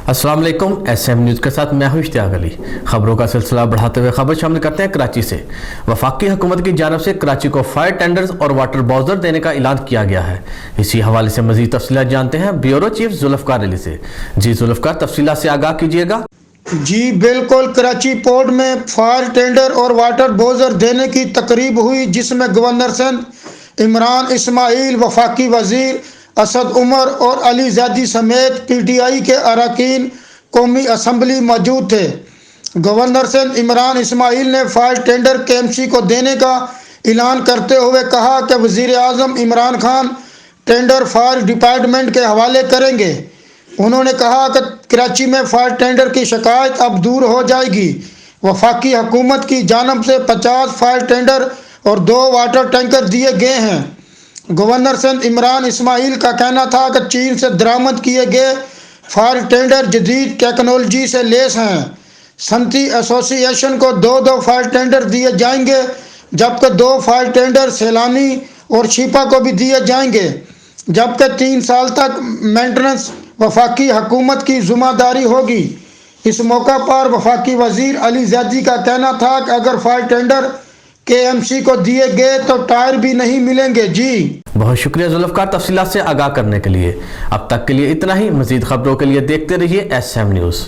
अस्सलाम वालेकुम। SM news के साथ मैं हूं इश्तियाक अली। खबरों का सिलसिला बढ़ाते हुए खबर शामिल करते हैं कराची से। वफाकी हुकूमत की जानिब से कराची को फायर टेंडर्स और वाटर बाउजर देने का ऐलान किया गया है। इसी हवाले से मजीद तफसीलात जानते हैं ब्यूरो चीफ जुल्फकार अली से। जी जुल्फकार, तफसीलात से आगाह कीजिएगा। जी बिल्कुल, कराची पोर्ट में फायर टेंडर और वाटर बाउजर देने की तकरीब हुई, जिसमें गवर्नर सिंध इमरान इस्माइल, वफाकी वजीर असद उमर और अली ज़ैदी समेत PTI के अरकान कौमी असम्बली मौजूद थे। गवर्नर सिंध इमरान इस्माइल ने फायर टेंडर KMC को देने का ऐलान करते हुए कहा कि वज़ीर आज़म Imran Khan tender fire department के हवाले करेंगे। उन्होंने कहा कि कराची में फायर टेंडर की शिकायत अब दूर हो जाएगी। वफाकी हुकूमत की जानिब से 50 फायर टेंडर और 2 वाटर टैंकर दिए गए हैं। गवर्नर सिंध इमरान इस्माइल का कहना था कि चीन से दरामद किए गए फायर टेंडर जदीद टेक्नोलॉजी से लेस हैं। सनती एसोसिएशन को 2 फायर टेंडर दिए जाएंगे, जबकि 2 फायर टेंडर सैलानी और शिपा को भी दिए जाएंगे, जबकि 3 साल तक मेंटेनेंस वफाकी हुकूमत की जिम्मेदारी होगी। इस मौका पर वफाकी वजीर अली ज़ैदी का कहना था कि अगर फायर टेंडर KMC को दिए गए तो टायर भी नहीं मिलेंगे। जी बहुत शुक्रिया जुल्फकार, तफसीलात से आगाह करने के लिए। अब तक के लिए इतना ही। मजीद खबरों के लिए देखते रहिए SM न्यूज़।